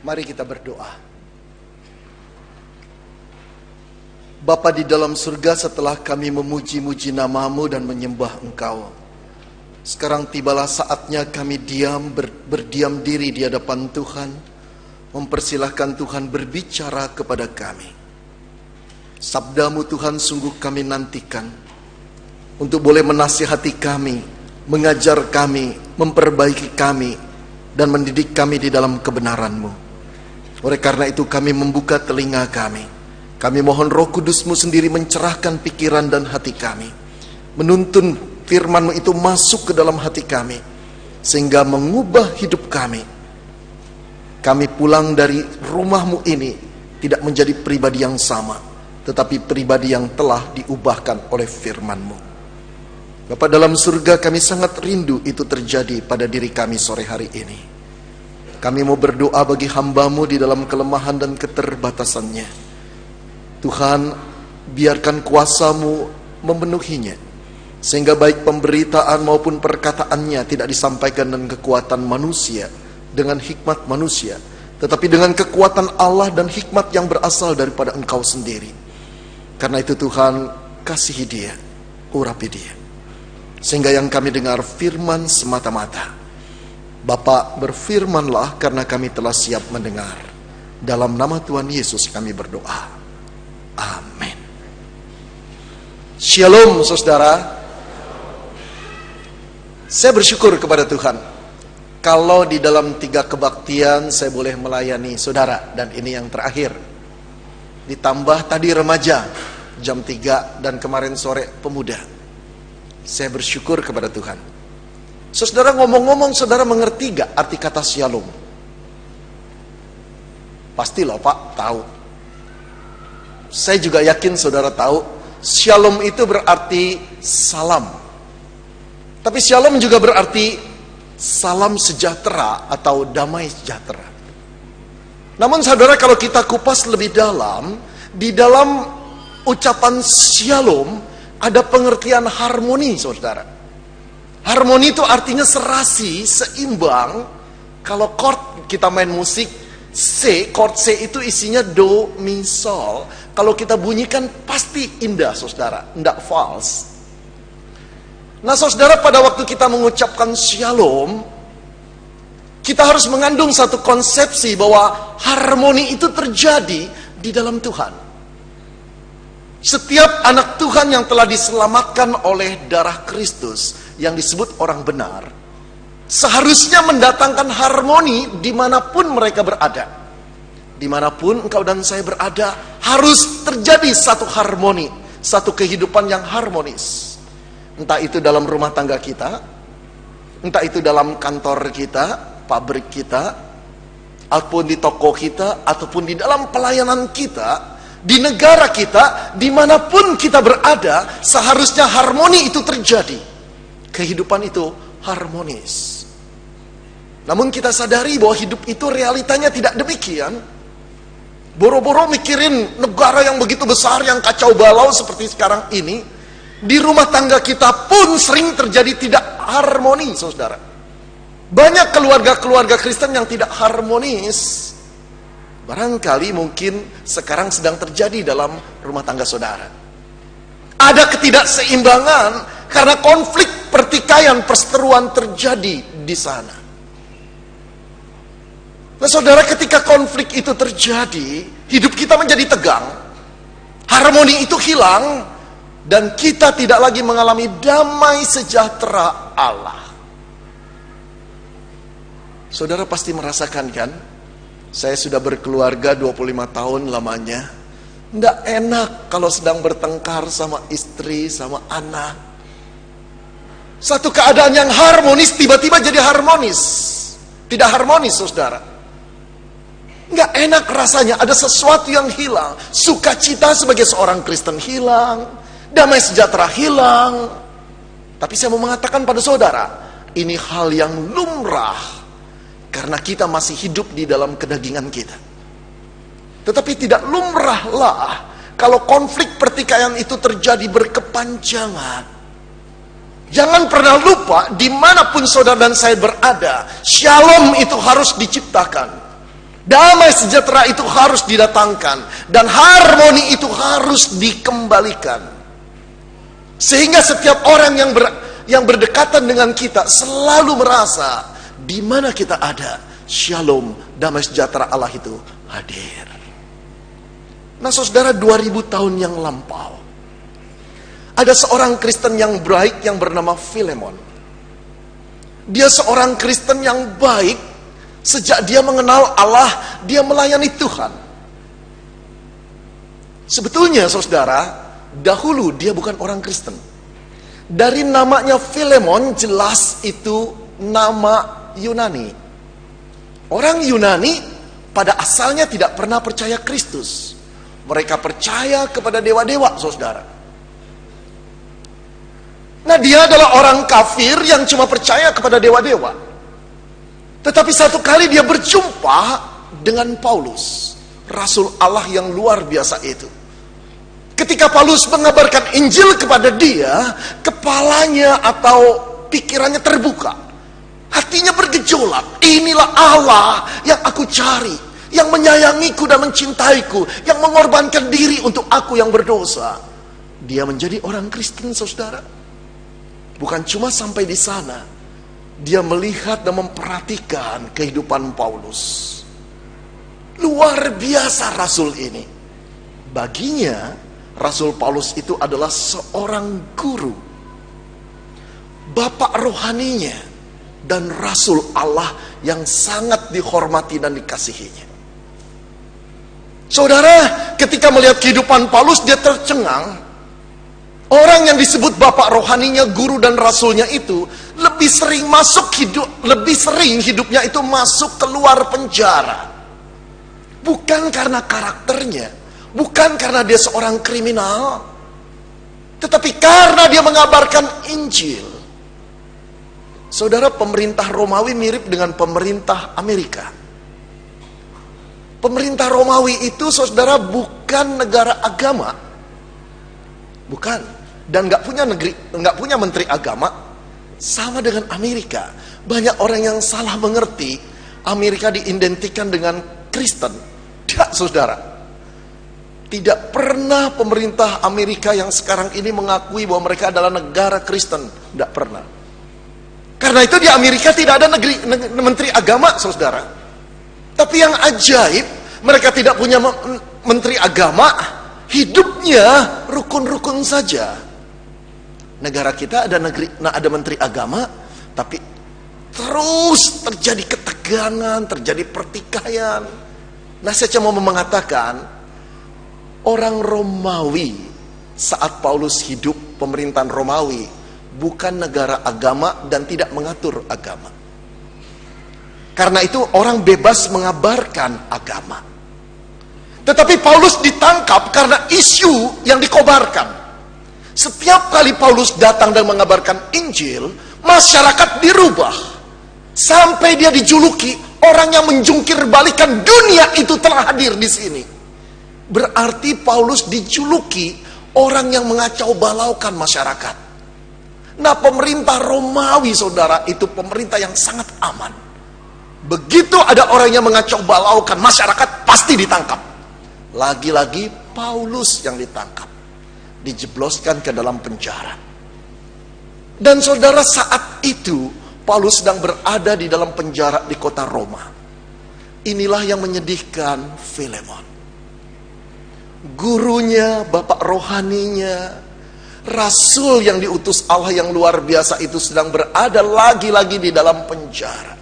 Mari kita berdoa. Bapa di dalam surga, setelah kami memuji-muji nama-Mu dan menyembah Engkau, sekarang tibalah saatnya kami berdiam diri di hadapan Tuhan, mempersilahkan Tuhan berbicara kepada kami. Sabda-Mu Tuhan sungguh kami nantikan, untuk boleh menasihati kami, mengajar kami, memperbaiki kami, dan mendidik kami di dalam kebenaran-Mu. Oleh karena itu kami membuka telinga kami. Kami mohon Roh Kudus-Mu sendiri mencerahkan pikiran dan hati kami, menuntun firman-Mu itu masuk ke dalam hati kami, sehingga mengubah hidup kami. Kami pulang dari rumah-Mu ini tidak menjadi pribadi yang sama, tetapi pribadi yang telah diubahkan oleh firman-Mu. Bapa dalam surga, kami sangat rindu itu terjadi pada diri kami sore hari ini. Kami mau berdoa bagi hamba-Mu di dalam kelemahan dan keterbatasannya. Tuhan, biarkan kuasa-Mu memenuhinya, sehingga baik pemberitaan maupun perkataannya tidak disampaikan dengan kekuatan manusia, dengan hikmat manusia, tetapi dengan kekuatan Allah dan hikmat yang berasal daripada Engkau sendiri. Karena itu Tuhan, kasihi dia, urapi dia, sehingga yang kami dengar firman semata-mata. Bapa, berfirmanlah karena kami telah siap mendengar. Dalam nama Tuhan Yesus kami berdoa. Amin. Shalom saudara. Saya bersyukur kepada Tuhan, kalau di dalam 3 kebaktian saya boleh melayani saudara, dan ini yang terakhir. Ditambah tadi remaja jam 3 dan kemarin sore pemuda. Saya bersyukur kepada Tuhan. Saudara, ngomong-ngomong, saudara mengerti gak arti kata shalom? Pasti loh Pak, tahu. Saya juga yakin saudara tahu, shalom itu berarti salam. Tapi shalom juga berarti salam sejahtera atau damai sejahtera. Namun saudara, kalau kita kupas lebih dalam, di dalam ucapan shalom ada pengertian harmoni, saudara. Harmoni itu artinya serasi, seimbang. Kalau chord kita main musik, C, chord C itu isinya do, mi, sol. Kalau kita bunyikan pasti indah, saudara, tidak false. Nah saudara, pada waktu kita mengucapkan shalom, kita harus mengandung satu konsepsi bahwa harmoni itu terjadi di dalam Tuhan. Setiap anak Tuhan yang telah diselamatkan oleh darah Kristus, yang disebut orang benar, seharusnya mendatangkan harmoni dimanapun mereka berada. Dimanapun engkau dan saya berada, harus terjadi satu harmoni, satu kehidupan yang harmonis. Entah itu dalam rumah tangga kita, entah itu dalam kantor kita, pabrik kita, ataupun di toko kita, ataupun di dalam pelayanan kita, di negara kita, dimanapun kita berada, seharusnya harmoni itu terjadi. Kehidupan itu harmonis. Namun kita sadari bahwa hidup itu realitanya tidak demikian. Boro-boro mikirin negara yang begitu besar, yang kacau balau seperti sekarang ini, di rumah tangga kita pun sering terjadi tidak harmoni, saudara. Banyak keluarga-keluarga Kristen yang tidak harmonis. Barangkali mungkin sekarang sedang terjadi dalam rumah tangga saudara. Ada ketidakseimbangan karena konflik, pertikaian, perseteruan terjadi di sana. Nah saudara, ketika konflik itu terjadi, hidup kita menjadi tegang, harmoni itu hilang, dan kita tidak lagi mengalami damai sejahtera Allah. Saudara pasti merasakan kan? Saya sudah berkeluarga 25 tahun lamanya. Tidak enak kalau sedang bertengkar sama istri, sama anak. Satu keadaan yang harmonis tiba-tiba jadi harmonis. Tidak harmonis, saudara. Nggak enak rasanya, ada sesuatu yang hilang. Sukacita sebagai seorang Kristen hilang, damai sejahtera hilang. Tapi saya mau mengatakan pada saudara, ini hal yang lumrah, karena kita masih hidup di dalam kedagingan kita. Tetapi tidak lumrahlah kalau konflik pertikaian itu terjadi berkepanjangan. Jangan pernah lupa, dimanapun saudara dan saya berada, shalom itu harus diciptakan. Damai sejahtera itu harus didatangkan, dan harmoni itu harus dikembalikan. Sehingga setiap orang yang berdekatan dengan kita selalu merasa di mana kita ada, shalom, damai sejahtera Allah itu hadir. Nah saudara, 2000 tahun yang lampau, ada seorang Kristen yang baik yang bernama Filemon. Dia seorang Kristen yang baik. Sejak dia mengenal Allah, dia melayani Tuhan. Sebetulnya saudara, dahulu dia bukan orang Kristen. Dari namanya Filemon, jelas itu nama Yunani. Orang Yunani pada asalnya tidak pernah percaya Kristus. Mereka percaya kepada dewa-dewa, saudara. Nah, dia adalah orang kafir yang cuma percaya kepada dewa-dewa. Tetapi satu kali dia berjumpa dengan Paulus, Rasul Allah yang luar biasa itu. Ketika Paulus mengabarkan Injil kepada dia, kepalanya atau pikirannya terbuka. Hatinya bergejolak. Inilah Allah yang aku cari, yang menyayangiku dan mencintaiku, yang mengorbankan diri untuk aku yang berdosa. Dia menjadi orang Kristen, saudara. Bukan cuma sampai di sana. Dia melihat dan memperhatikan kehidupan Paulus. Luar biasa Rasul ini. Baginya, Rasul Paulus itu adalah seorang guru, bapak rohaninya, dan Rasul Allah yang sangat dihormati dan dikasihinya. Saudara, ketika melihat kehidupan Paulus, dia tercengang. Orang yang disebut bapak rohaninya, guru dan rasulnya itu lebih sering hidupnya itu masuk keluar penjara. Bukan karena karakternya, bukan karena dia seorang kriminal, tetapi karena dia mengabarkan Injil. Saudara, pemerintah Romawi mirip dengan pemerintah Amerika. Pemerintah Romawi itu, saudara, bukan negara agama, bukan. Dan nggak punya menteri agama. Sama dengan Amerika. Banyak orang yang salah mengerti Amerika diidentikan dengan Kristen. Tidak, saudara. Tidak pernah pemerintah Amerika yang sekarang ini mengakui bahwa mereka adalah negara Kristen. Tidak pernah. Karena itu di Amerika tidak ada menteri agama, saudara. Tapi yang ajaib, mereka tidak punya menteri agama, hidupnya rukun-rukun saja. Negara kita ada menteri agama, tapi terus terjadi ketegangan, terjadi pertikaian. Nah, saya cuma mau mengatakan, orang Romawi saat Paulus hidup, pemerintahan Romawi bukan negara agama dan tidak mengatur agama. Karena itu orang bebas mengabarkan agama. Tetapi Paulus ditangkap karena isu yang dikobarkan. Setiap kali Paulus datang dan mengabarkan Injil, masyarakat dirubah. Sampai dia dijuluki orang yang menjungkir balikan dunia itu telah hadir di sini. Berarti Paulus dijuluki orang yang mengacau balaukan masyarakat. Nah, pemerintah Romawi, saudara, itu pemerintah yang sangat aman. Begitu ada orang yang mengacau balaukan masyarakat, pasti ditangkap. Lagi-lagi Paulus yang ditangkap, dijebloskan ke dalam penjara. Dan saudara, saat itu Paulus sedang berada di dalam penjara di kota Roma. Inilah yang menyedihkan Filemon. Gurunya, bapak rohaninya, rasul yang diutus Allah yang luar biasa itu sedang berada lagi-lagi di dalam penjara.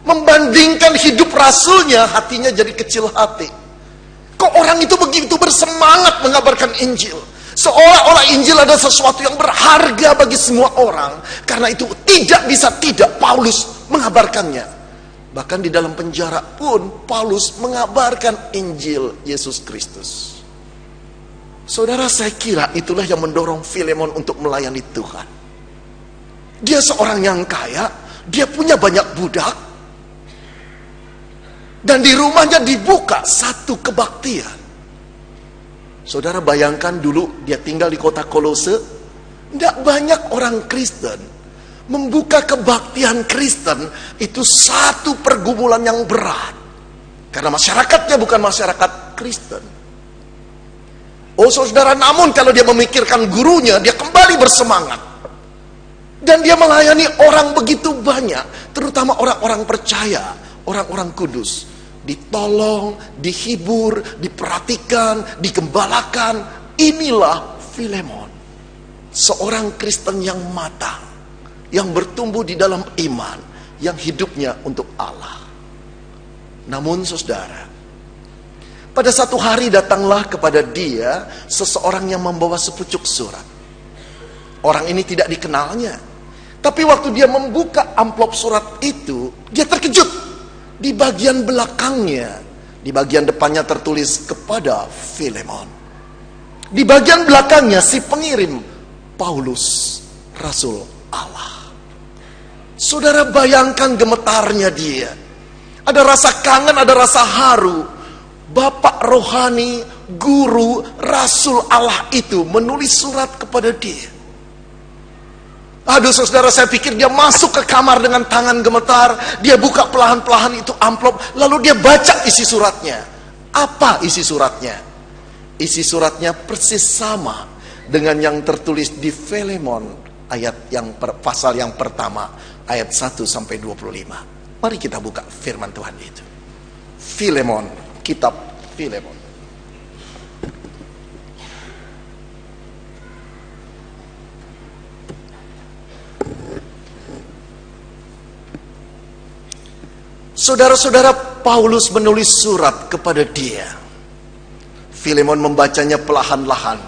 Membandingkan hidup rasulnya, hatinya jadi kecil hati. Kok orang itu begitu bersemangat mengabarkan Injil, seolah-olah Injil adalah sesuatu yang berharga bagi semua orang. Karena itu tidak bisa tidak Paulus mengabarkannya. Bahkan di dalam penjara pun Paulus mengabarkan Injil Yesus Kristus. Saudara, saya kira itulah yang mendorong Filemon untuk melayani Tuhan. Dia seorang yang kaya, dia punya banyak budak, dan di rumahnya dibuka satu kebaktian. Saudara, bayangkan dulu dia tinggal di kota Kolose. Tidak banyak orang Kristen. Membuka kebaktian Kristen itu satu pergumulan yang berat. Karena masyarakatnya bukan masyarakat Kristen. Oh saudara, namun kalau dia memikirkan gurunya, dia kembali bersemangat. Dan dia melayani orang begitu banyak, terutama orang-orang percaya, orang-orang kudus. Ditolong, dihibur, diperhatikan, digembalakan. Inilah Filemon. Seorang Kristen yang matang, yang bertumbuh di dalam iman, yang hidupnya untuk Allah. Namun saudara, pada satu hari datanglah kepada dia seseorang yang membawa sepucuk surat. Orang ini tidak dikenalnya, tapi waktu dia membuka amplop surat itu, dia terkejut. Di bagian belakangnya, di bagian depannya tertulis kepada Filemon. Di bagian belakangnya si pengirim, Paulus, Rasul Allah. Saudara bayangkan gemetarnya dia. Ada rasa kangen, ada rasa haru. Bapak rohani, guru, Rasul Allah itu menulis surat kepada dia. Aduh saudara, saya pikir dia masuk ke kamar dengan tangan gemetar. Dia buka pelahan-pelahan itu amplop, lalu dia baca isi suratnya. Apa isi suratnya? Isi suratnya persis sama dengan yang tertulis di Filemon ayat yang pasal yang pertama, ayat 1 sampai 25. Mari kita buka firman Tuhan itu. Filemon, kitab Filemon. Saudara-saudara, Paulus menulis surat kepada dia. Filemon membacanya perlahan-lahan.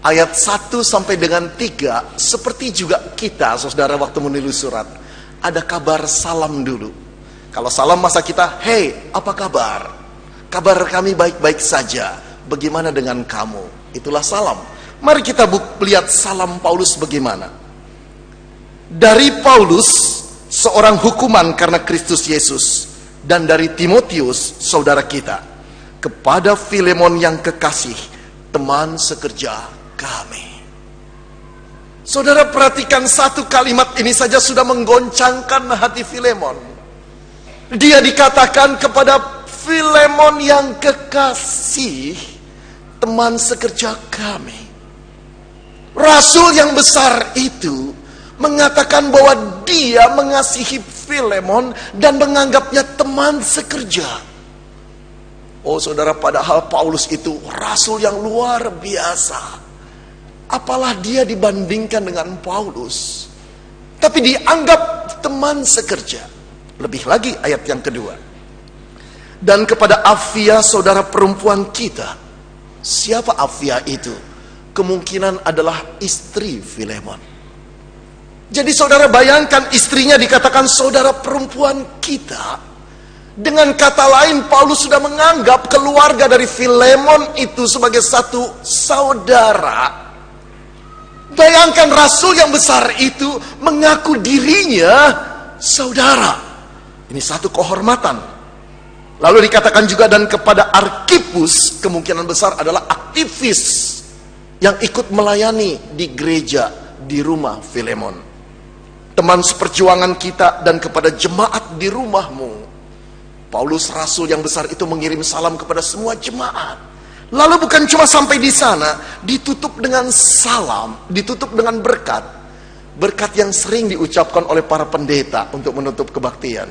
Ayat 1 sampai dengan 3, seperti juga kita, saudara, waktu menulis surat. Ada kabar salam dulu. Kalau salam masa kita, hey, apa kabar? Kabar kami baik-baik saja. Bagaimana dengan kamu? Itulah salam. Mari kita lihat salam Paulus bagaimana. Dari Paulus, seorang hukuman karena Kristus Yesus, dan dari Timotius, saudara kita, kepada Filemon yang kekasih, teman sekerja kami. Saudara perhatikan satu kalimat ini saja sudah menggoncangkan hati Filemon. Dia dikatakan kepada Filemon yang kekasih, teman sekerja kami. Rasul yang besar itu mengatakan bahwa dia mengasihi Filemon dan menganggapnya teman sekerja. Oh saudara, padahal Paulus itu rasul yang luar biasa. Apalah dia dibandingkan dengan Paulus. Tapi dianggap teman sekerja. Lebih lagi ayat yang kedua. Dan kepada Afia, saudara perempuan kita. Siapa Afia itu? Kemungkinan adalah istri Filemon. Jadi saudara bayangkan, istrinya dikatakan saudara perempuan kita. Dengan kata lain, Paulus sudah menganggap keluarga dari Filemon itu sebagai satu saudara. Bayangkan rasul yang besar itu mengaku dirinya saudara. Ini satu kehormatan. Lalu dikatakan juga dan kepada Arkipus, kemungkinan besar adalah aktivis yang ikut melayani di gereja di rumah Filemon. Teman seperjuangan kita dan kepada jemaat di rumahmu. Paulus rasul yang besar itu mengirim salam kepada semua jemaat. Lalu bukan cuma sampai di sana, ditutup dengan salam, ditutup dengan berkat. Berkat yang sering diucapkan oleh para pendeta untuk menutup kebaktian.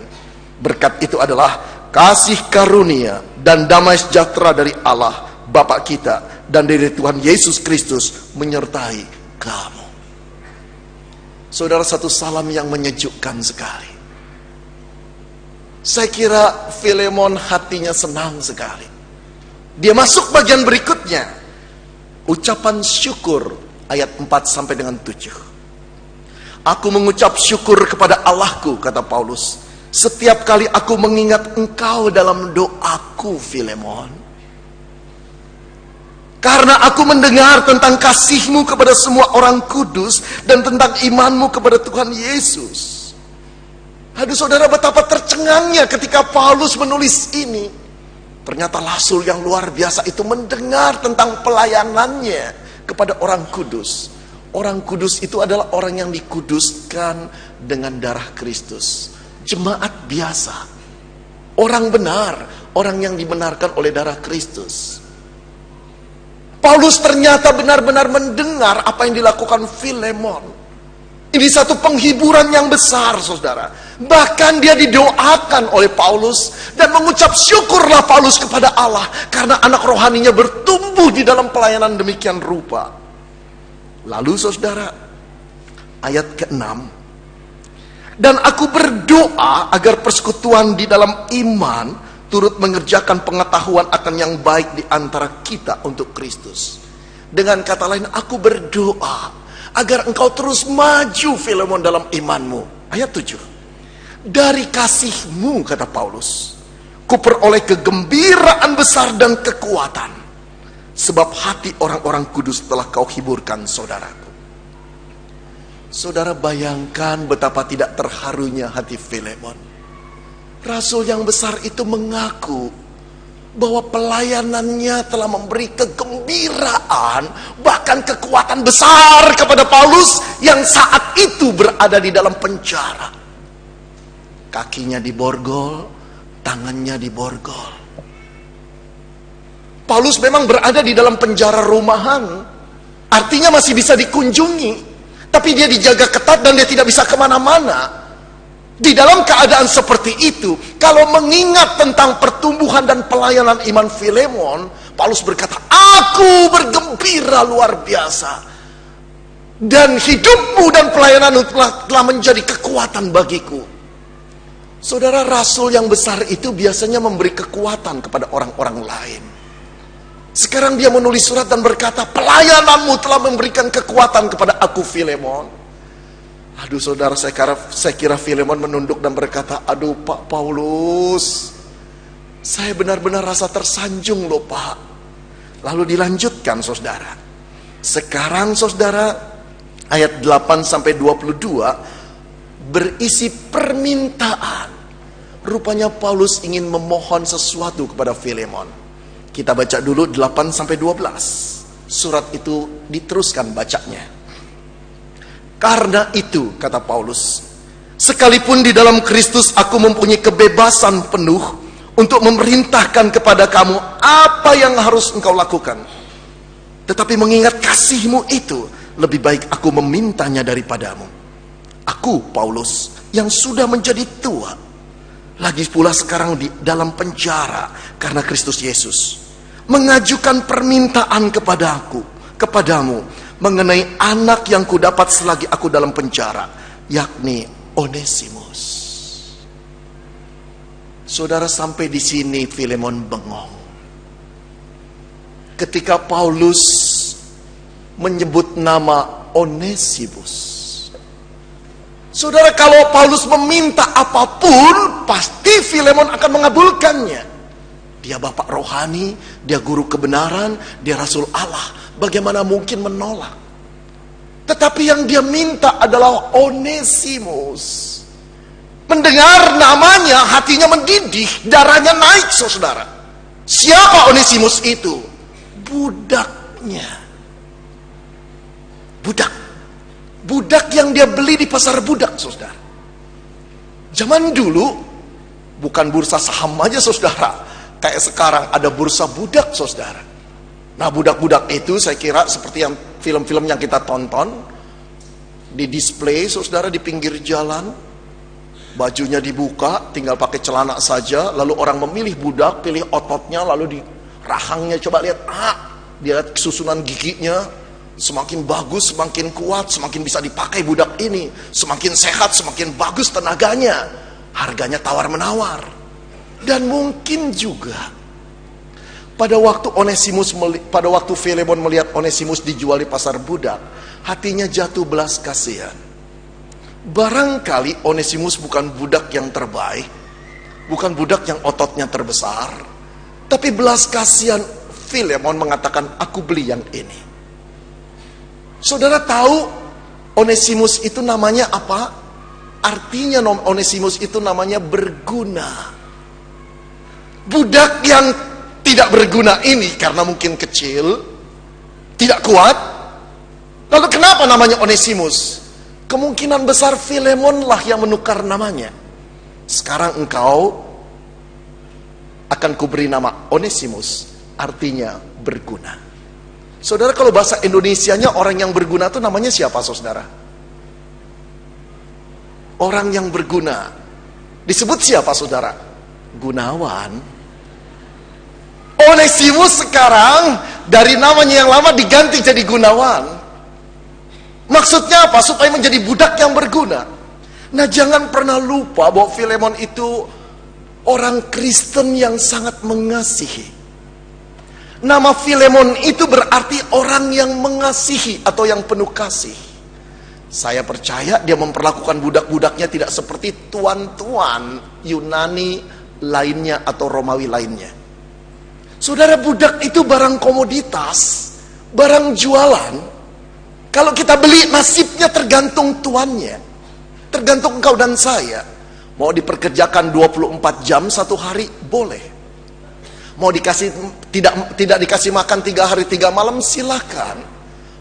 Berkat itu adalah kasih karunia dan damai sejahtera dari Allah Bapa kita dan dari Tuhan Yesus Kristus menyertai kamu. Saudara, satu salam yang menyejukkan sekali. Saya kira Filemon hatinya senang sekali. Dia masuk bagian berikutnya. Ucapan syukur ayat 4 sampai dengan 7. Aku mengucap syukur kepada Allahku, kata Paulus, setiap kali aku mengingat engkau dalam doaku, Filemon. Karena aku mendengar tentang kasihmu kepada semua orang kudus dan tentang imanmu kepada Tuhan Yesus. Aduh saudara, betapa tercengangnya ketika Paulus menulis ini. Ternyata rasul yang luar biasa itu mendengar tentang pelayanannya kepada orang kudus. Orang kudus itu adalah orang yang dikuduskan dengan darah Kristus. Jemaat biasa, orang benar, orang yang dibenarkan oleh darah Kristus. Paulus ternyata benar-benar mendengar apa yang dilakukan Filemon. Ini satu penghiburan yang besar, saudara. Bahkan dia didoakan oleh Paulus dan mengucap syukurlah Paulus kepada Allah karena anak rohaninya bertumbuh di dalam pelayanan demikian rupa. Lalu saudara, ayat ke-6, dan aku berdoa agar persekutuan di dalam iman turut mengerjakan pengetahuan akan yang baik di antara kita untuk Kristus. Dengan kata lain, aku berdoa agar engkau terus maju, Filemon, dalam imanmu. Ayat 7, dari kasihmu, kata Paulus, ku peroleh kegembiraan besar dan kekuatan, sebab hati orang-orang kudus telah kau hiburkan, saudaraku. Saudara, bayangkan betapa tidak terharunya hati Filemon. Rasul yang besar itu mengaku bahwa pelayanannya telah memberi kegembiraan, bahkan kekuatan besar kepada Paulus yang saat itu berada di dalam penjara. Kakinya diborgol, tangannya diborgol. Paulus memang berada di dalam penjara rumahan, artinya masih bisa dikunjungi, tapi dia dijaga ketat dan dia tidak bisa kemana-mana. Di dalam keadaan seperti itu, kalau mengingat tentang pertumbuhan dan pelayanan iman Filemon, Paulus berkata, aku bergembira luar biasa, dan hidupmu dan pelayananmu telah menjadi kekuatan bagiku. Saudara, rasul yang besar itu biasanya memberi kekuatan kepada orang-orang lain. Sekarang dia menulis surat dan berkata, pelayananmu telah memberikan kekuatan kepada aku, Filemon. Aduh saudara, saya kira Filemon menunduk dan berkata, aduh Pak Paulus, saya benar-benar rasa tersanjung loh Pak. Lalu dilanjutkan saudara. Sekarang saudara, ayat 8-22 berisi permintaan. Rupanya Paulus ingin memohon sesuatu kepada Filemon. Kita baca dulu 8-12. Surat itu diteruskan bacanya. Karena itu, kata Paulus, sekalipun di dalam Kristus aku mempunyai kebebasan penuh untuk memerintahkan kepada kamu apa yang harus engkau lakukan. Tetapi mengingat kasihmu itu, lebih baik aku memintanya daripadamu. Aku, Paulus, yang sudah menjadi tua, lagi pula sekarang di dalam penjara karena Kristus Yesus, mengajukan permintaan kepadamu mengenai anak yang kudapat selagi aku dalam penjara, yakni Onesimus. Saudara, sampai di sini Filemon bengong. Ketika Paulus menyebut nama Onesimus. Saudara, kalau Paulus meminta apapun, pasti Filemon akan mengabulkannya. Dia bapak rohani, dia guru kebenaran, dia rasul Allah. Bagaimana mungkin menolak? Tetapi yang dia minta adalah Onesimus. Mendengar namanya, hatinya mendidih, darahnya naik, saudara. Siapa Onesimus itu? Budaknya. Budak yang dia beli di pasar budak, saudara. Zaman dulu, bukan bursa saham aja, saudara. Kayak sekarang ada bursa budak, saudara. Nah, budak-budak itu saya kira seperti yang film-film yang kita tonton, di display, saudara, di pinggir jalan, bajunya dibuka, tinggal pakai celana saja, lalu orang memilih budak, pilih ototnya, lalu di rahangnya, coba lihat, dia lihat susunan giginya, semakin bagus, semakin kuat, semakin bisa dipakai budak ini, semakin sehat, semakin bagus tenaganya, harganya tawar-menawar. Dan mungkin juga pada waktu Filemon melihat Onesimus dijual di pasar budak, hatinya jatuh belas kasihan. Barangkali Onesimus bukan budak yang terbaik, bukan budak yang ototnya terbesar, tapi belas kasihan Filemon mengatakan, aku beli yang ini. Saudara tahu Onesimus itu namanya apa? Artinya Onesimus itu namanya berguna. Budak yang tidak berguna ini karena mungkin kecil, tidak kuat, Lalu kenapa namanya Onesimus? Kemungkinan besar Filemon lah yang menukar namanya. Sekarang engkau akan kuberi nama Onesimus, artinya berguna. Saudara, kalau bahasa Indonesianya orang yang berguna itu namanya siapa, saudara? Orang yang berguna. Disebut siapa, saudara? Gunawan. Onesimus sekarang dari namanya yang lama diganti jadi Gunawan. Maksudnya apa? Supaya menjadi budak yang berguna. Nah, jangan pernah lupa bahwa Filemon itu orang Kristen yang sangat mengasihi. Nama Filemon itu berarti orang yang mengasihi atau yang penuh kasih. Saya percaya dia memperlakukan budak-budaknya tidak seperti tuan-tuan Yunani lainnya atau Romawi lainnya. Saudara, budak itu barang komoditas, barang jualan. Kalau kita beli, nasibnya tergantung tuannya, tergantung engkau dan saya. Mau diperkerjakan 24 jam satu hari, boleh. Mau dikasih tidak dikasih makan 3 hari 3 malam, silakan.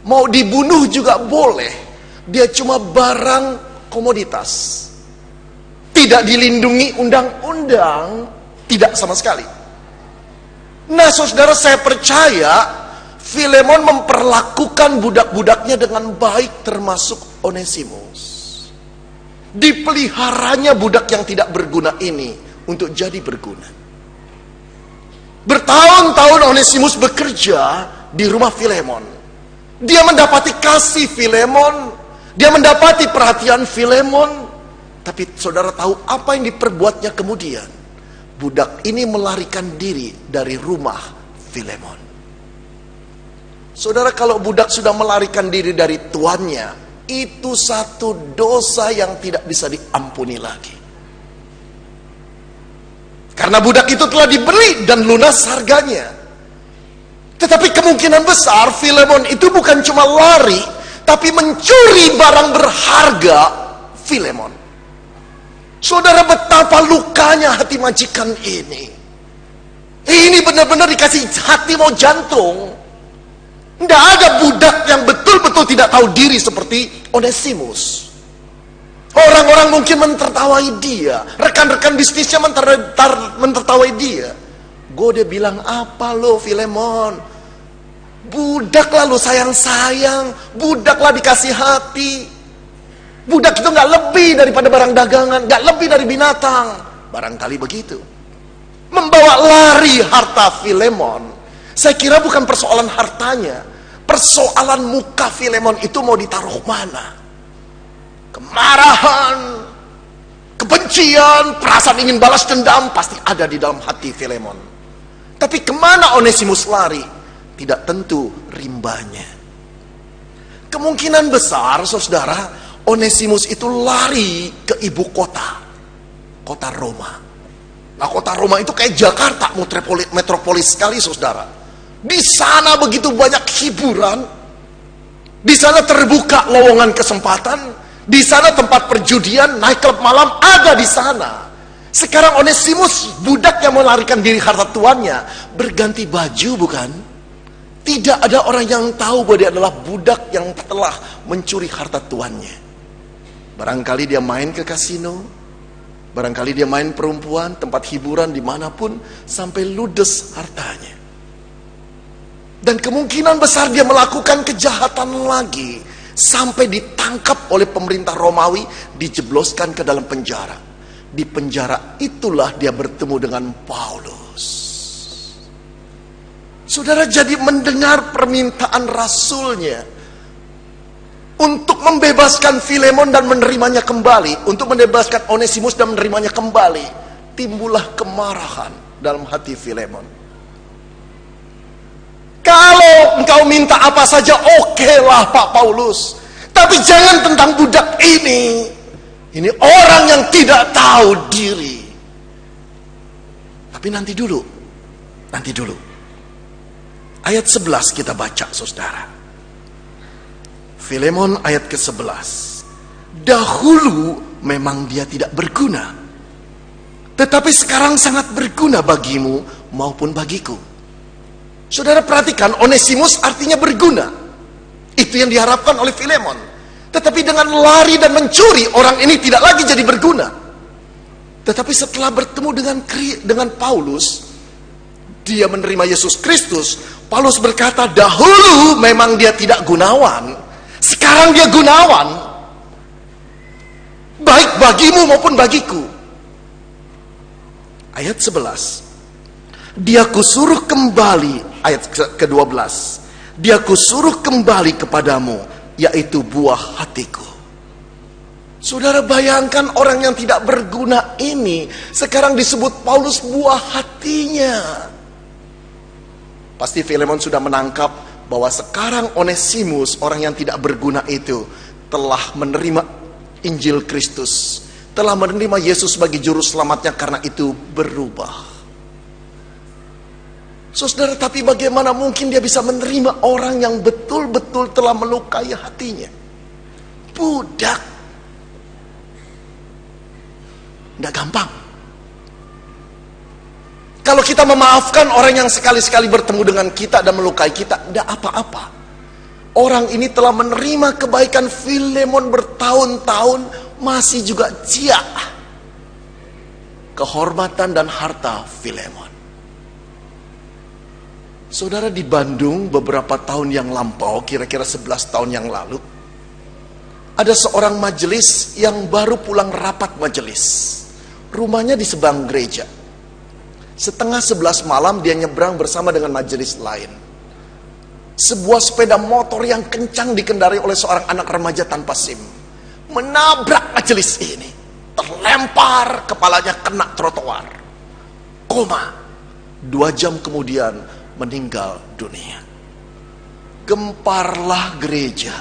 Mau dibunuh juga boleh. Dia cuma barang komoditas, tidak dilindungi undang-undang, tidak sama sekali. Nah, saudara, saya percaya Filemon memperlakukan budak-budaknya dengan baik, termasuk Onesimus. Dipeliharanya budak yang tidak berguna ini untuk jadi berguna. Bertahun-tahun Onesimus bekerja di rumah Filemon. Dia mendapati kasih Filemon, dia mendapati perhatian Filemon. Tapi saudara tahu apa yang diperbuatnya kemudian? Budak ini melarikan diri dari rumah Filemon. Saudara, kalau budak sudah melarikan diri dari tuannya, itu satu dosa yang tidak bisa diampuni lagi. Karena budak itu telah dibeli dan lunas harganya. Tetapi kemungkinan besar Filemon itu bukan cuma lari, tapi mencuri barang berharga Filemon. Saudara, betapa lukanya hati majikan ini. Ini benar-benar dikasih hati mau jantung. Tidak ada budak yang betul-betul tidak tahu diri seperti Onesimus. Orang-orang mungkin mentertawai dia, rekan-rekan bisnisnya mentertawai dia. Dia bilang, apa lo Filemon? Budaklah lo, sayang-sayang. Budaklah dikasih hati. Budak itu gak lebih daripada barang dagangan, gak lebih dari binatang. Barangkali begitu. Membawa lari harta Filemon. Saya kira bukan persoalan hartanya, persoalan muka Filemon itu mau ditaruh mana. Kemarahan, kebencian, perasaan ingin balas dendam pasti ada di dalam hati Filemon. Tapi kemana Onesimus lari? Tidak tentu rimbanya. Kemungkinan besar, saudara, Onesimus itu lari ke ibu kota, kota Roma. Nah, kota Roma itu kayak Jakarta, metropolis sekali, saudara. Di sana begitu banyak hiburan. Di sana terbuka lowongan kesempatan. Di sana tempat perjudian, naik klub malam ada di sana. Sekarang Onesimus, budak yang melarikan diri harta tuannya, berganti baju, bukan? Tidak ada orang yang tahu bahwa dia adalah budak yang telah mencuri harta tuannya. Barangkali dia main ke kasino, barangkali dia main perempuan, tempat hiburan dimanapun, sampai ludes hartanya. Dan kemungkinan besar dia melakukan kejahatan lagi, sampai ditangkap oleh pemerintah Romawi, dijebloskan ke dalam penjara. Di penjara itulah dia bertemu dengan Paulus. Saudara, jadi mendengar permintaan rasulnya untuk membebaskan Filemon dan menerimanya kembali, untuk membebaskan Onesimus dan menerimanya kembali, timbullah kemarahan dalam hati Filemon. Kalau engkau minta apa saja, okelah Pak Paulus, tapi jangan tentang budak ini. Ini orang yang tidak tahu diri. Tapi nanti dulu. Ayat 11 kita baca, saudara. Filemon ayat ke-11. Dahulu memang dia tidak berguna, tetapi sekarang sangat berguna bagimu maupun bagiku. Saudara perhatikan, Onesimus artinya berguna. Itu yang diharapkan oleh Filemon. Tetapi dengan lari dan mencuri, orang ini tidak lagi jadi berguna. Tetapi setelah bertemu dengan Paulus, dia menerima Yesus Kristus. Paulus berkata, dahulu memang dia tidak gunawan, sekarang dia gunawan, baik bagimu maupun bagiku. Ayat 11, dia kusuruh kembali, ayat ke-12, dia kusuruh kembali kepadamu, yaitu buah hatiku. Saudara, bayangkan orang yang tidak berguna ini sekarang disebut Paulus buah hatinya. Pasti Filemon sudah menangkap bahwa sekarang Onesimus, orang yang tidak berguna itu, telah menerima Injil Kristus, telah menerima Yesus sebagai juru selamatnya, karena itu berubah. Saudara, tapi bagaimana mungkin dia bisa menerima orang yang betul-betul telah melukai hatinya? Budak. Tidak gampang. Kalau kita memaafkan orang yang sekali-sekali bertemu dengan kita dan melukai kita, tidak apa-apa. Orang ini telah menerima kebaikan Filemon bertahun-tahun, masih juga cia kehormatan dan harta Filemon. Saudara, di Bandung beberapa tahun yang lampau, kira-kira 11 tahun yang lalu, ada seorang majelis yang baru pulang rapat majelis. Rumahnya di seberang gereja. Setengah 11 malam dia nyebrang bersama dengan majelis lain. Sebuah sepeda motor yang kencang dikendarai oleh seorang anak remaja tanpa SIM menabrak majelis ini. Terlempar, kepalanya kena trotoar. Koma. 2 jam kemudian meninggal dunia. Gemparlah gereja.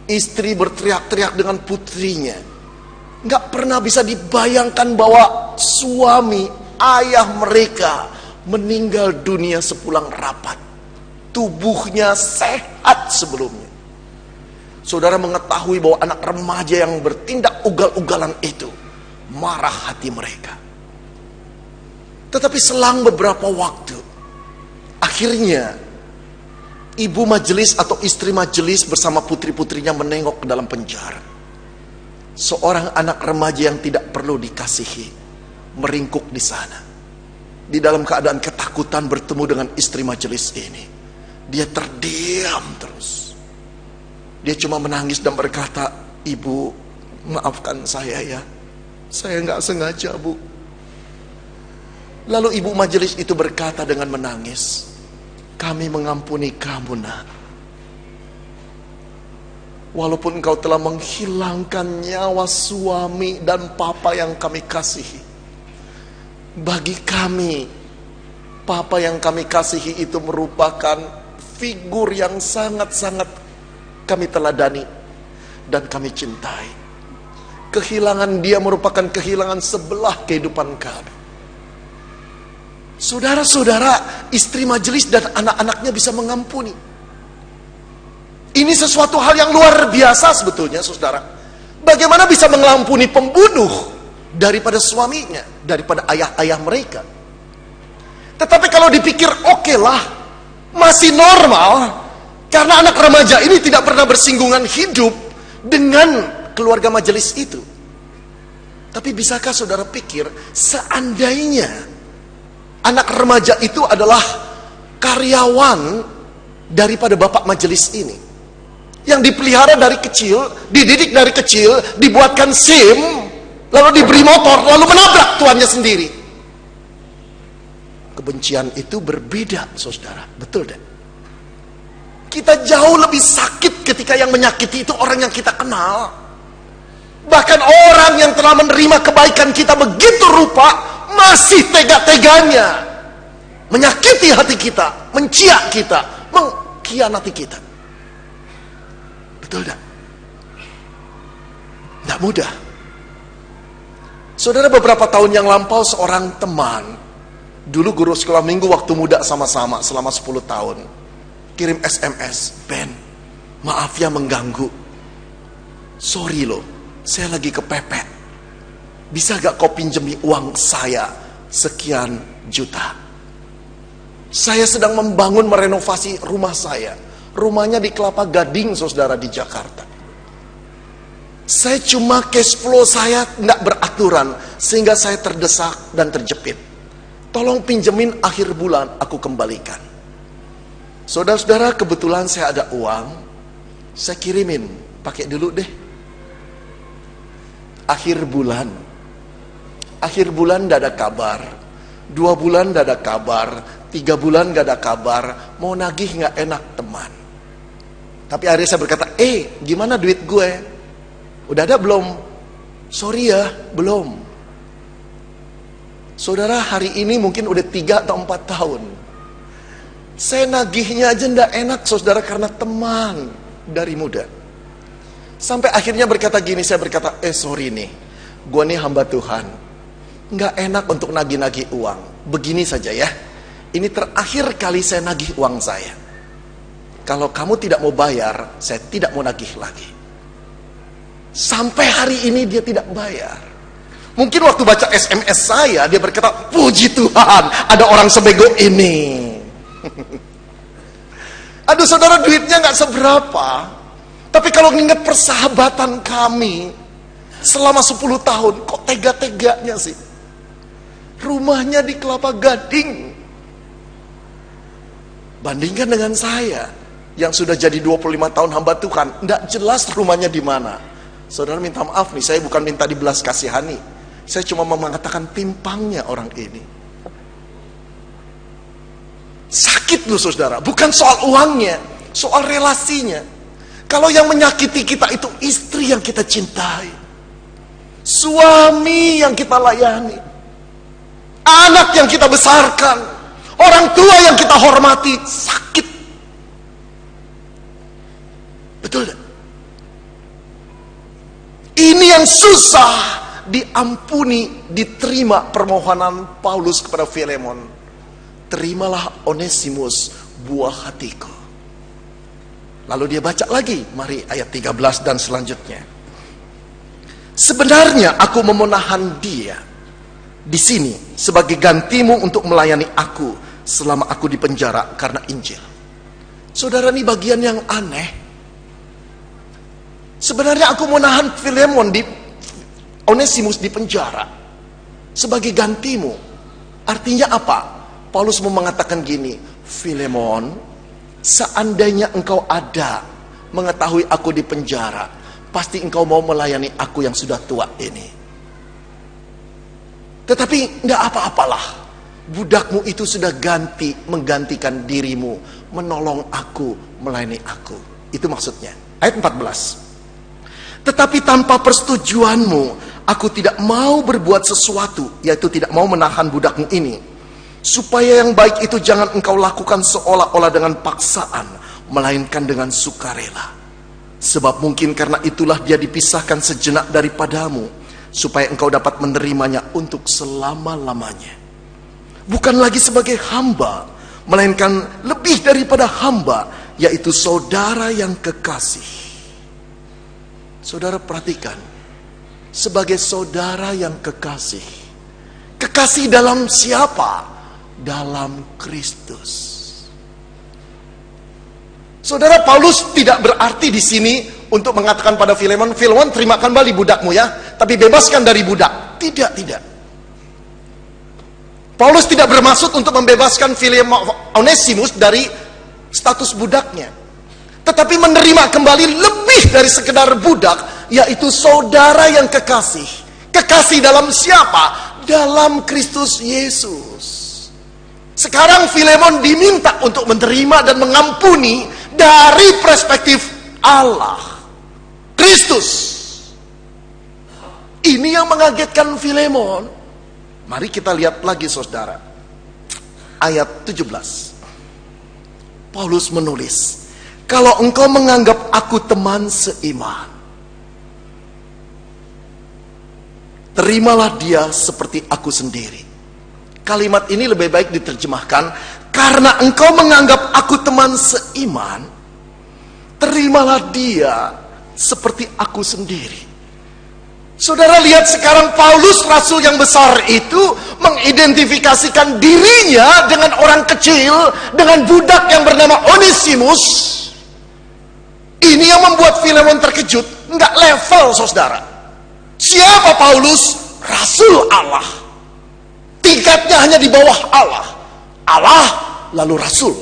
Istri berteriak-teriak dengan putrinya. Nggak pernah bisa dibayangkan bahwa suami, ayah mereka meninggal dunia sepulang rapat. Tubuhnya sehat sebelumnya. Saudara mengetahui bahwa anak remaja yang bertindak ugal-ugalan itu, marah hati mereka. Tetapi selang beberapa waktu, akhirnya ibu majelis atau istri majelis bersama putri-putrinya menengok ke dalam penjara. Seorang anak remaja yang tidak perlu dikasihi meringkuk di sana. Di dalam keadaan ketakutan bertemu dengan istri majelis ini. Dia terdiam terus. Dia cuma menangis dan berkata, "Ibu, maafkan saya ya. Saya nggak sengaja, Bu." Lalu ibu majelis itu berkata dengan menangis, "Kami mengampuni kamu, Nak. Walaupun engkau telah menghilangkan nyawa suami dan papa yang kami kasihi. Bagi kami, papa yang kami kasihi itu merupakan figur yang sangat-sangat kami teladani dan kami cintai. Kehilangan dia merupakan kehilangan sebelah kehidupan kami." Saudara-saudara, istri majelis dan anak-anaknya bisa mengampuni. Ini sesuatu hal yang luar biasa sebetulnya, saudara. Bagaimana bisa mengampuni pembunuh daripada suaminya, daripada ayah-ayah mereka. Tetapi kalau dipikir, oke lah, masih normal, karena anak remaja ini tidak pernah bersinggungan hidup dengan keluarga majelis itu. Tapi bisakah saudara pikir, seandainya anak remaja itu adalah karyawan daripada bapak majelis ini, yang dipelihara dari kecil, dididik dari kecil, dibuatkan SIM, lalu diberi motor, lalu menabrak tuannya sendiri. Kebencian itu berbeda, saudara. Betul deh. Kita jauh lebih sakit ketika yang menyakiti itu orang yang kita kenal. Bahkan orang yang telah menerima kebaikan kita begitu rupa, masih tega-teganya menyakiti hati kita, menciak kita, mengkhianati kita. Betul tak? Tidak mudah. Saudara, beberapa tahun yang lampau seorang teman, dulu guru sekolah minggu waktu muda sama-sama selama 10 tahun, kirim SMS, "Ben, maaf ya mengganggu. Sorry loh, saya lagi kepepet. Bisa gak kau pinjemi uang saya sekian juta? Saya sedang membangun merenovasi rumah saya. Rumahnya di Kelapa Gading, saudara, di Jakarta. Saya cuma cash flow saya nggak beraturan, sehingga saya terdesak dan terjepit. Tolong pinjemin akhir bulan, aku kembalikan. Saudara-saudara, kebetulan saya ada uang, saya kirimin, pakai dulu deh. Akhir bulan nggak ada kabar. 2 bulan nggak ada kabar. 3 bulan nggak ada kabar. Mau nagih nggak enak, teman. Tapi akhirnya saya berkata, gimana duit gue? Udah ada belum? Sorry ya, belum. Saudara, hari ini mungkin udah 3 atau 4 tahun. Saya nagihnya aja nggak enak, saudara, karena teman dari muda. Sampai akhirnya berkata gini, saya berkata, sorry nih, gue nih hamba Tuhan, nggak enak untuk nagih-nagih uang. Begini saja ya, ini terakhir kali saya nagih uang saya. Kalau kamu tidak mau bayar, saya tidak mau nagih lagi. Sampai hari ini dia tidak bayar. Mungkin waktu baca SMS saya, dia berkata, puji Tuhan, ada orang sebego ini. Aduh saudara, duitnya nggak seberapa. Tapi kalau ingat persahabatan kami selama 10 tahun, kok tega-teganya sih? Rumahnya di Kelapa Gading. Bandingkan dengan saya yang sudah jadi 25 tahun hamba Tuhan, nggak jelas rumahnya di mana. Saudara, minta maaf nih, saya bukan minta dibelas kasihani. Saya cuma mau mengatakan timpangnya orang ini. Sakit loh saudara, bukan soal uangnya, soal relasinya. Kalau yang menyakiti kita itu istri yang kita cintai, suami yang kita layani, anak yang kita besarkan, orang tua yang kita hormati. Sakit. Betul tak? Ini yang susah diampuni, diterima permohonan Paulus kepada Filemon. Terimalah Onesimus, buah hatiku. Lalu dia baca lagi, mari ayat 13 dan selanjutnya. Sebenarnya aku memenahan dia di sini sebagai gantimu untuk melayani aku selama aku di penjara karena Injil. Saudara, ini bagian yang aneh. Sebenarnya aku menahan Filemon Onesimus di penjara sebagai gantimu. Artinya apa? Paulus mau mengatakan gini, Filemon, seandainya engkau ada mengetahui aku di penjara, pasti engkau mau melayani aku yang sudah tua ini. Tetapi enggak apa-apalah, budakmu itu sudah menggantikan dirimu, menolong aku, melayani aku. Itu maksudnya. Ayat 14. Tetapi tanpa persetujuanmu, aku tidak mau berbuat sesuatu, yaitu tidak mau menahan budakmu ini. Supaya yang baik itu jangan engkau lakukan seolah-olah dengan paksaan, melainkan dengan sukarela. Sebab mungkin karena itulah dia dipisahkan sejenak daripadamu, supaya engkau dapat menerimanya untuk selama-lamanya. Bukan lagi sebagai hamba, melainkan lebih daripada hamba, yaitu saudara yang kekasih. Saudara perhatikan, sebagai saudara yang kekasih. Kekasih dalam siapa? Dalam Kristus. Saudara, Paulus tidak berarti di sini untuk mengatakan pada Filemon, Filemon terima kembali budakmu ya, tapi bebaskan dari budak. Tidak. Paulus tidak bermaksud untuk membebaskan Filemon Onesimus dari status budaknya, tetapi menerima kembali lebih dari sekedar budak, yaitu saudara yang kekasih. Kekasih dalam siapa? Dalam Kristus Yesus. Sekarang Filemon diminta untuk menerima dan mengampuni dari perspektif Allah, Kristus. Ini yang mengagetkan Filemon. Mari kita lihat lagi saudara. Ayat 17. Paulus menulis, kalau engkau menganggap aku teman seiman, terimalah dia seperti aku sendiri. Kalimat ini lebih baik diterjemahkan, karena engkau menganggap aku teman seiman, terimalah dia seperti aku sendiri. Saudara lihat sekarang Paulus rasul yang besar itu mengidentifikasikan dirinya dengan orang kecil, dengan budak yang bernama Onesimus. Ini yang membuat Filemon terkejut. Enggak level, saudara. Siapa Paulus? Rasul Allah. Tingkatnya hanya di bawah Allah. Allah lalu Rasul.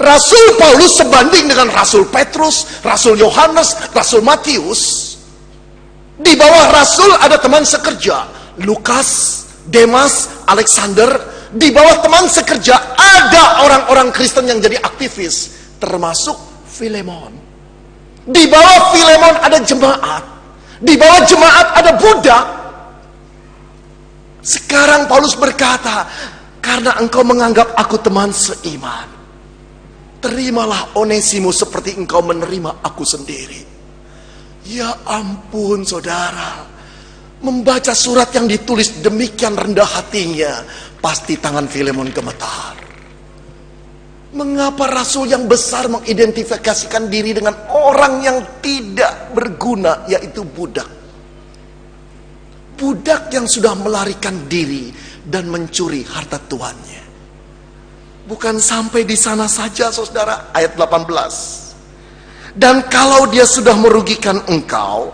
Rasul Paulus sebanding dengan Rasul Petrus, Rasul Yohanes, Rasul Matius. Di bawah Rasul ada teman sekerja, Lukas, Demas, Alexander. Di bawah teman sekerja ada orang-orang Kristen yang jadi aktivis, termasuk Filemon. Di bawah Filemon ada jemaat. Di bawah jemaat ada budak. Sekarang Paulus berkata, karena engkau menganggap aku teman seiman, terimalah Onesimus seperti engkau menerima aku sendiri. Ya ampun, saudara. Membaca surat yang ditulis demikian rendah hatinya, pasti tangan Filemon gemetar. Mengapa rasul yang besar mengidentifikasikan diri dengan orang yang tidak berguna, yaitu budak? Budak yang sudah melarikan diri dan mencuri harta tuannya. Bukan sampai di sana saja, saudara. Ayat 18. Dan kalau dia sudah merugikan engkau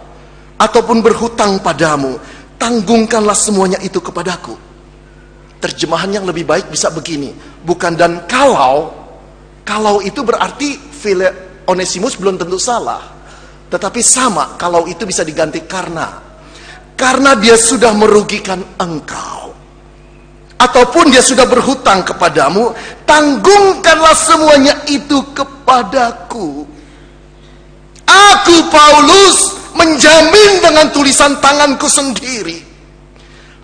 ataupun berhutang padamu, tanggungkanlah semuanya itu kepadaku. Terjemahan yang lebih baik bisa begini, bukan dan kalau itu berarti Onesimus belum tentu salah, tetapi sama, kalau itu bisa diganti karena dia sudah merugikan engkau ataupun dia sudah berhutang kepadamu, tanggungkanlah semuanya itu kepadaku. Aku Paulus menjamin dengan tulisan tanganku sendiri,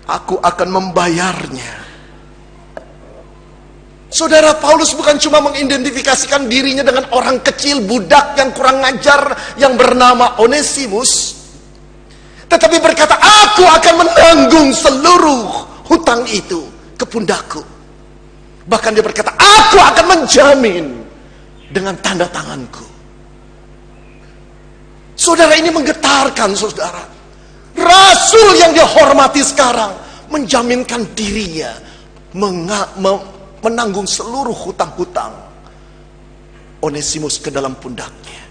aku akan membayarnya. Saudara, Paulus bukan cuma mengidentifikasikan dirinya dengan orang kecil, budak yang kurang ngajar yang bernama Onesimus, tetapi berkata, aku akan menanggung seluruh hutang itu ke pundakku. Bahkan dia berkata, aku akan menjamin dengan tanda tanganku. Saudara, ini menggetarkan, saudara. Rasul yang dia hormati sekarang menjaminkan dirinya menanggung seluruh hutang-hutang Onesimus ke dalam pundaknya.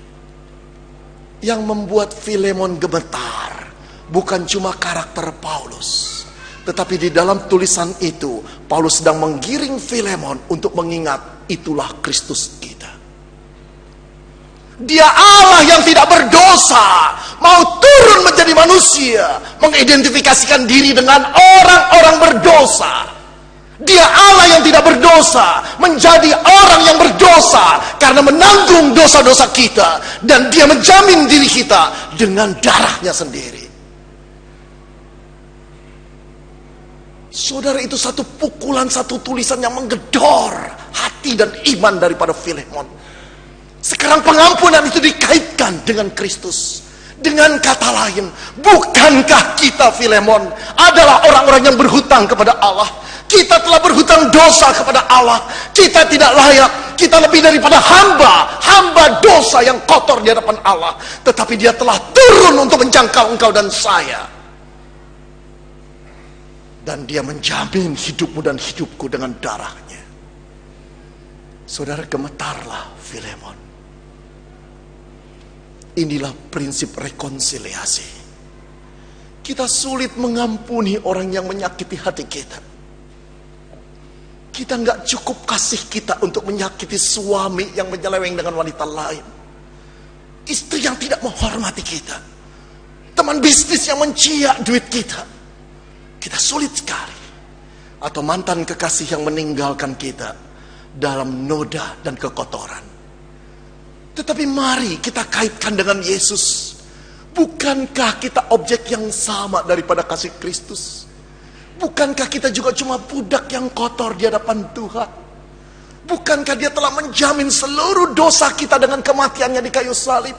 Yang membuat Filemon gemetar bukan cuma karakter Paulus, tetapi di dalam tulisan itu Paulus sedang menggiring Filemon untuk mengingat itulah Kristus kita. Dia Allah yang tidak berdosa, mau turun menjadi manusia, mengidentifikasikan diri dengan orang-orang berdosa. Dia Allah yang tidak berdosa, menjadi orang yang berdosa karena menanggung dosa-dosa kita, dan dia menjamin diri kita dengan darahnya sendiri. Saudara, itu satu pukulan, satu tulisan yang menggedor hati dan iman daripada Filemon. Sekarang pengampunan itu dikaitkan dengan Kristus. Dengan kata lain, bukankah kita Filemon adalah orang-orang yang berhutang kepada Allah? Kita telah berhutang dosa kepada Allah. Kita tidak layak. Kita lebih daripada hamba dosa yang kotor di hadapan Allah. Tetapi dia telah turun untuk menjangkau engkau dan saya. Dan dia menjamin hidupmu dan hidupku dengan darahnya. Saudara, gemetarlah Filemon. Inilah prinsip rekonsiliasi. Kita sulit mengampuni orang yang menyakiti hati kita. Kita nggak cukup kasih kita untuk menyakiti suami yang menyeleweng dengan wanita lain, istri yang tidak menghormati kita, teman bisnis yang menciak duit kita. Kita sulit sekali. Atau mantan kekasih yang meninggalkan kita dalam noda dan kekotoran. Tetapi mari kita kaitkan dengan Yesus. Bukankah kita objek yang sama daripada kasih Kristus? Bukankah kita juga cuma budak yang kotor di hadapan Tuhan? Bukankah dia telah menjamin seluruh dosa kita dengan kematiannya di kayu salib?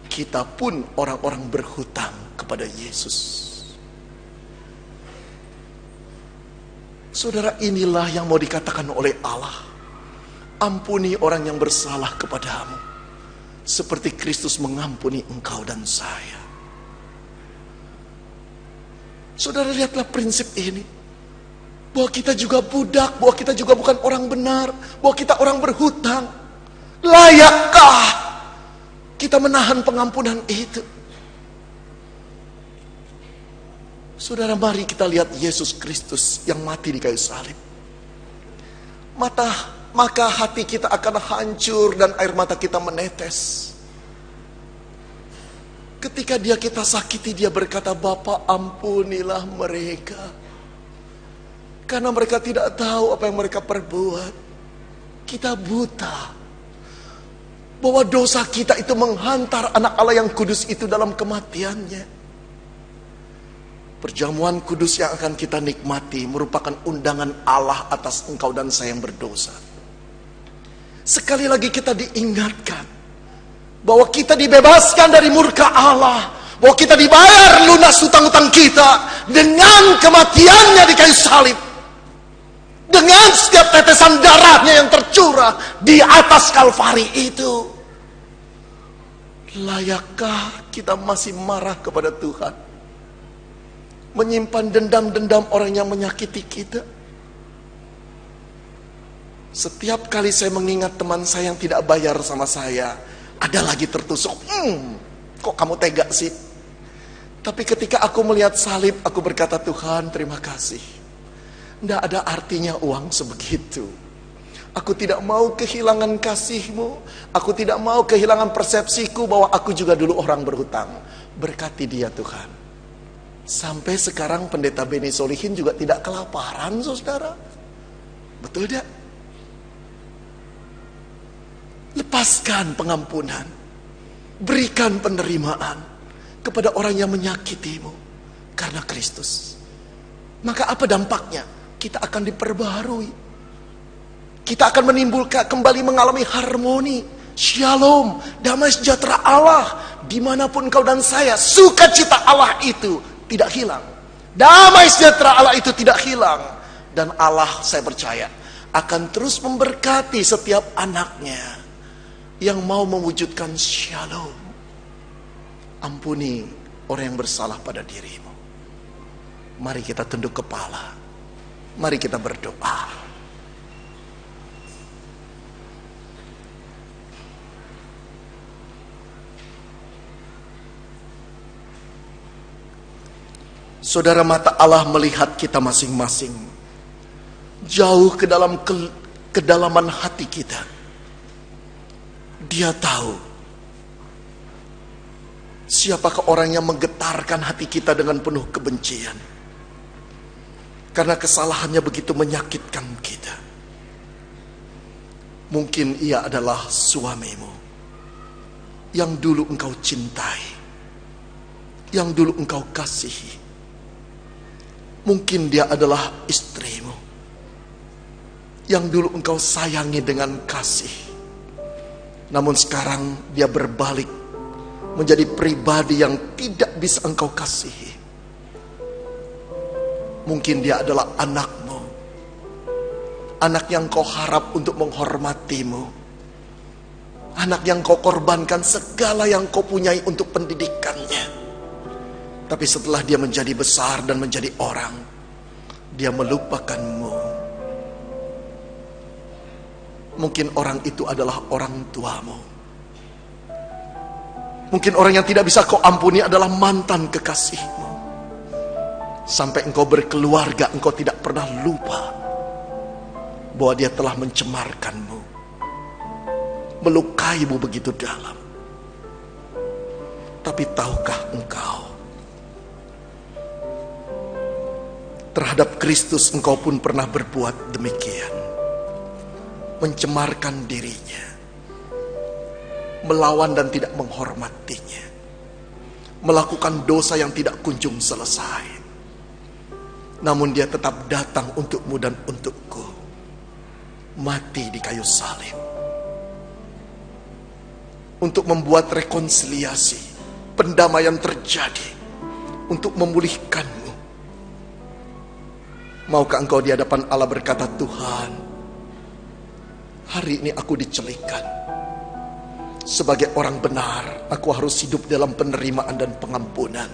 Kita pun orang-orang berhutang kepada Yesus. Saudara, inilah yang mau dikatakan oleh Allah. Ampuni orang yang bersalah kepadamu, seperti Kristus mengampuni engkau dan saya. Saudara, lihatlah prinsip ini. Bahwa kita juga budak, bahwa kita juga bukan orang benar, bahwa kita orang berhutang. Layakkah kita menahan pengampunan itu? Saudara, mari kita lihat Yesus Kristus yang mati di kayu salib. Maka hati kita akan hancur dan air mata kita menetes. Ketika kita sakiti, dia berkata, Bapa, ampunilah mereka, karena mereka tidak tahu apa yang mereka perbuat. Kita buta bahwa dosa kita itu menghantar anak Allah yang kudus itu dalam kematiannya. Perjamuan kudus yang akan kita nikmati merupakan undangan Allah atas engkau dan saya yang berdosa. Sekali lagi kita diingatkan bahwa kita dibebaskan dari murka Allah, bahwa kita dibayar lunas hutang-hutang kita dengan kematiannya di kayu salib, dengan setiap tetesan darahnya yang tercurah di atas Kalvari itu. Layakkah kita masih marah kepada Tuhan? Menyimpan dendam-dendam orang yang menyakiti kita? Setiap kali saya mengingat teman saya yang tidak bayar sama saya, ada lagi tertusuk. Kok kamu tega sih? Tapi ketika aku melihat salib, aku berkata, Tuhan, terima kasih. Tidak ada artinya uang sebegitu. Aku tidak mau kehilangan kasih-Mu. Aku tidak mau kehilangan persepsiku bahwa aku juga dulu orang berhutang. Berkati dia, Tuhan. Sampai sekarang pendeta Beni Solihin juga tidak kelaparan, saudara. Betul tidak? Lepaskan pengampunan. Berikan penerimaan kepada orang yang menyakitimu karena Kristus. Maka apa dampaknya? Kita akan diperbaharui. Kita akan menimbulkan, kembali mengalami harmoni, shalom, damai sejahtera Allah. Dimanapun kau dan saya, sukacita Allah itu tidak hilang. Damai sejahtera Allah itu tidak hilang. Dan Allah, saya percaya, akan terus memberkati setiap anaknya yang mau mewujudkan shalom. Ampuni orang yang bersalah pada dirimu. Mari kita tunduk kepala. Mari kita berdoa. Saudara, mata Allah melihat kita masing-masing jauh ke dalam kedalaman hati kita. Dia tahu siapakah orang yang menggetarkan hati kita dengan penuh kebencian, karena kesalahannya begitu menyakitkan kita. Mungkin ia adalah suamimu yang dulu engkau cintai, yang dulu engkau kasihi. Mungkin dia adalah istrimu yang dulu engkau sayangi dengan kasih. Namun sekarang dia berbalik menjadi pribadi yang tidak bisa engkau kasihi. Mungkin dia adalah anakmu, anak yang kau harap untuk menghormatimu, anak yang kau korbankan segala yang kau punyai untuk pendidikannya. Tapi setelah dia menjadi besar dan menjadi orang, dia melupakanmu. Mungkin orang itu adalah orang tuamu. Mungkin orang yang tidak bisa kau ampuni adalah mantan kekasihmu. Sampai engkau berkeluarga, engkau tidak pernah lupa bahwa dia telah mencemarkanmu, melukaimu begitu dalam. Tapi tahukah engkau, terhadap Kristus engkau pun pernah berbuat demikian. Mencemarkan dirinya, melawan dan tidak menghormatinya, melakukan dosa yang tidak kunjung selesai. Namun dia tetap datang untukmu dan untukku, mati di kayu salib, untuk membuat rekonsiliasi, pendamaian terjadi, untuk memulihkanmu. Maukah engkau di hadapan Allah berkata, Tuhan, hari ini aku dicelikan. Sebagai orang benar, aku harus hidup dalam penerimaan dan pengampunan.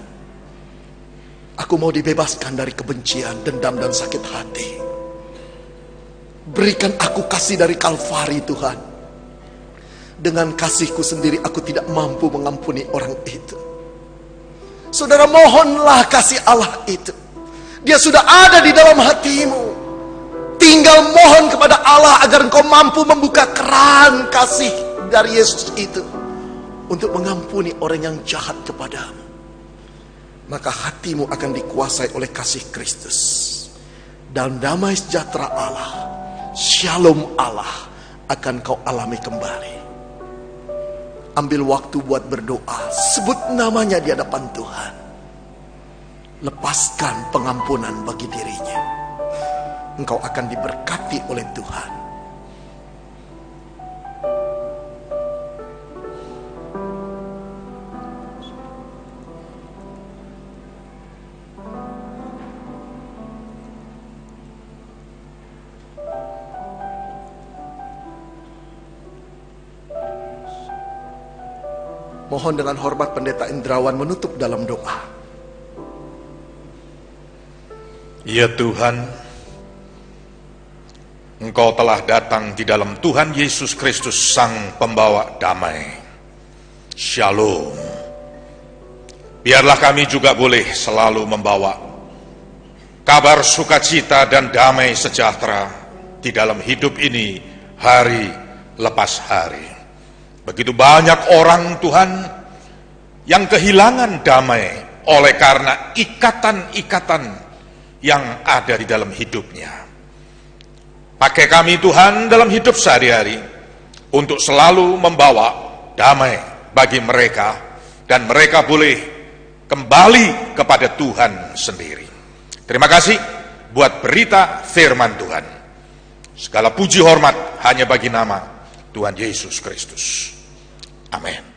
Aku mau dibebaskan dari kebencian, dendam, dan sakit hati. Berikan aku kasih dari Kalvari, Tuhan. Dengan kasihku sendiri aku tidak mampu mengampuni orang itu. Saudara, mohonlah kasih Allah itu. Dia sudah ada di dalam hatimu. Tinggal mohon kepada Allah agar engkau mampu membuka keran kasih dari Yesus itu untuk mengampuni orang yang jahat kepadamu. Maka hatimu akan dikuasai oleh kasih Kristus. Dan damai sejahtera Allah, shalom Allah akan kau alami kembali. Ambil waktu buat berdoa, sebut namanya di hadapan Tuhan. Lepaskan pengampunan bagi dirinya. Engkau akan diberkati oleh Tuhan. Mohon dengan hormat Pendeta Indrawan menutup dalam doa. Ya Tuhan, Engkau telah datang di dalam Tuhan Yesus Kristus, Sang Pembawa Damai. Shalom. Biarlah kami juga boleh selalu membawa kabar sukacita dan damai sejahtera di dalam hidup ini hari lepas hari. Begitu banyak orang Tuhan yang kehilangan damai oleh karena ikatan-ikatan yang ada di dalam hidupnya. Pakai kami Tuhan dalam hidup sehari-hari untuk selalu membawa damai bagi mereka, dan mereka boleh kembali kepada Tuhan sendiri. Terima kasih buat berita firman Tuhan. Segala puji hormat hanya bagi nama Tuhan Yesus Kristus. Amin.